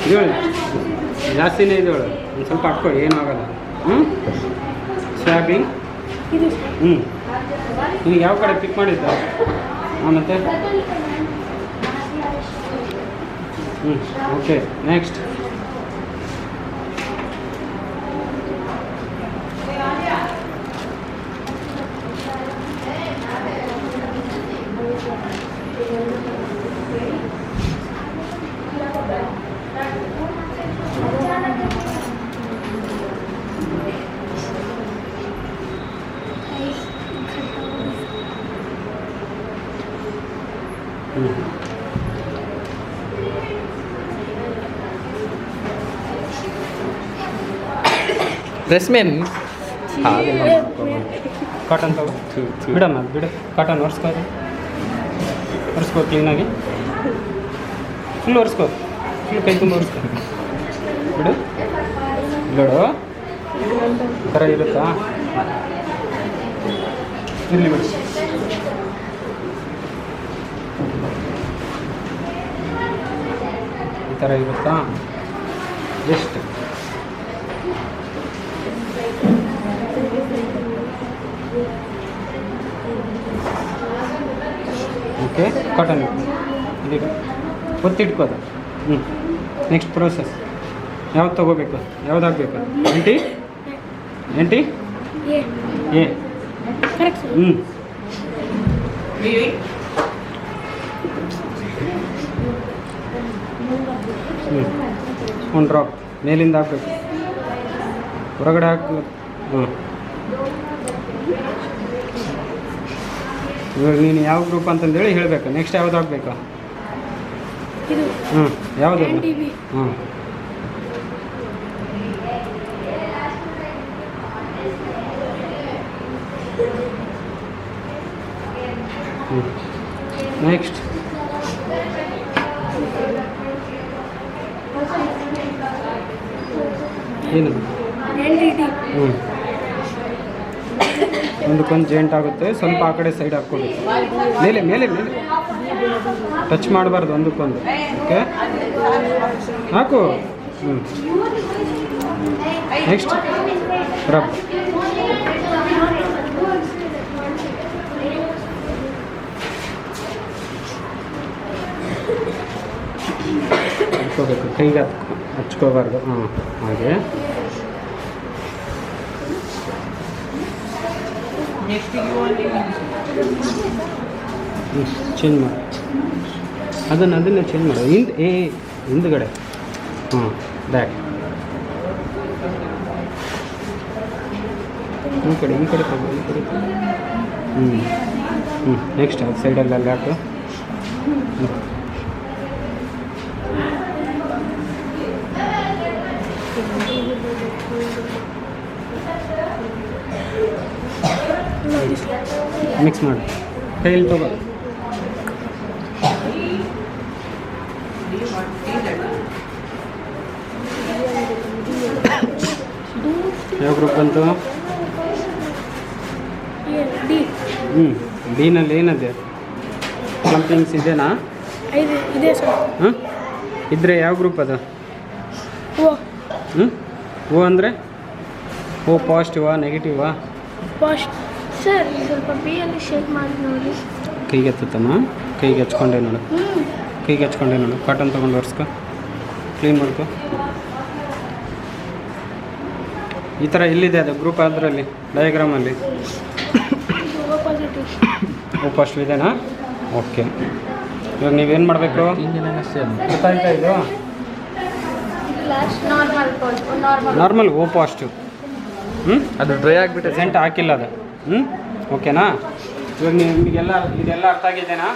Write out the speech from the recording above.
ಇದಳು ಜಾಸ್ತಿನೇ ಇದಳು ಒಂದು ಸ್ವಲ್ಪ ಹಾಕೋ ಏನೂ ಆಗಲ್ಲ. ಸ್ವ್ಯಾಬಿಂಗ್. ನೀವು ಯಾವ ಕಡೆ ಪಿಕ್ ಮಾಡಿದ್ದ? ಮತ್ತು ಓಕೆ ನೆಕ್ಸ್ಟ್. ड्रेस में ಕಾಟನ್ ತಗೋ ಬಿಡಮ್ಮ ಬಿಡು. ಕಾಟನ್ ಒರೆಸ್ಕೋ ಕ್ಲೀನಾಗಿ ಫುಲ್ ಒರೆಸ್ಕೋ, ಫುಲ್ ಕೈ ತುಂಬ ಒರೆಸ್ಕೋ. ಬಿಡು ಬಿಡು ಈ ಥರ ಇರುತ್ತಾ? ಇರಲಿ ಬಿಡು. ಈ ಥರ ಇರುತ್ತಾ? ಎಷ್ಟು ಓಕೆ ಕಾಟನ್ ಇಲ್ಲಿ ಒತ್ತಿಟ್ಕೋದು. ನೆಕ್ಸ್ಟ್ ಪ್ರೋಸೆಸ್ ಯಾವ್ದು ತೊಗೋಬೇಕು? ಯಾವ್ದು ಹಾಕಬೇಕು? ಎಂಟಿ ಎ. ಒಂದು ಡ್ರಾಪ್ ಮೇಲಿಂದ ಹಾಕಬೇಕು, ಹೊರಗಡೆ ಹಾಕಬೇಕು. ಇವಾಗ ನೀನು ಯಾವ ಗ್ರೂಪ್ ಅಂತಂದೇಳಿ ಹೇಳಬೇಕು. ನೆಕ್ಸ್ಟ್ ಯಾವ್ದು ಹಾಕ್ಬೇಕು? ಯಾವುದು? ನೆಕ್ಸ್ಟ್ ಏನು? ಒಂದಕ್ಕೊಂದು ಜಾಯಿಂಟ್ ಆಗುತ್ತೆ. ಸ್ವಲ್ಪ ಆ ಕಡೆ ಸೈಡ್ ಹಾಕ್ಕೋಬೇಕು. ಮೇಲೆ ಮೇಲೆ ಮೇಲೆ ಟಚ್ ಮಾಡಬಾರ್ದು ಒಂದಕ್ಕೊಂದು. ಓಕೆ ಹಾಕು. Next rub. ಹಚ್ಕೋಬೇಕು, ಕೈಗೆ ಹಚ್ಕೋಬಾರ್ದು. ಹಾಗೆ ಚೇಂಜ್ ಮಾಡು. ಅದನ್ನು ಚೇಂಜ್ ಮಾಡು. ಹಿಂದ್ಗಡೆ ಬ್ಯಾಕ್. ಈ ಕಡೆ ತಗೋ, ಈ ಕಡೆ. ನೆಕ್ಸ್ಟ್ ಅದು ಸೈಡಲ್ಲಿ ಹಾಕು. ಮಿಕ್ಸ್ ಮಾಡಿ ಕೈಯಲ್ಲಿ ತಗೋ. ಯಾವ ಗ್ರೂಪ್ ಬಂತು? ಡಿನಲ್ಲಿ ಏನದೆ? ಪ್ಲಂಪಿಂಗ್ಸ್ ಇದೆನಾ? ಇದ್ರೆ ಯಾವ ಗ್ರೂಪ್ ಅದು? ಓ ಅಂದರೆ ಓ ಪಾಸಿಟಿವಾ ನೆಗೆಟಿವಾ? ಸರ್ ಸ್ವಲ್ಪ ಬಿಯಲ್ಲಿ ಶೇಕ್ ಮಾಡಿ ನೋಡಿ. ಕೈಗೆ ಹತ್ತುತ್ತಮ್ಮ. ಕೈಗೆ ಹಚ್ಕೊಂಡೆ ನೋಡು, ಕೈಗೆ ಹಚ್ಕೊಂಡೆ ನೋಡು. ಕಾಟನ್ ತೊಗೊಂಡು ಒರೆಸ್ಕೊ, ಕ್ಲೀನ್ ಮಾಡ್ಕೊ. ಈ ಥರ ಎಲ್ಲಿದೆ ಅದು ಗ್ರೂಪ್? ಅದರಲ್ಲಿ ಡಯಾಗ್ರಾಮಲ್ಲಿ ಓ ಪಾಸಿಟಿವ್ ಇದೆನಾ? ಓಕೆ. ಇವಾಗ ನೀವೇನು ಮಾಡಬೇಕು? ಗೊತ್ತಾಯ್ತಾ ಇದು? Normal O positive. ಅದು ಡ್ರೈ ಆಗಿಬಿಟ್ಟು ಸೆಂಟ್ ಹಾಕಿಲ್ಲ ಅದು. ಓಕೆನಾ? ಇವಾಗ ನಿಮಗೆಲ್ಲ ಇದೆಲ್ಲ ಅರ್ಥ ಆಗಿದೆನಾ?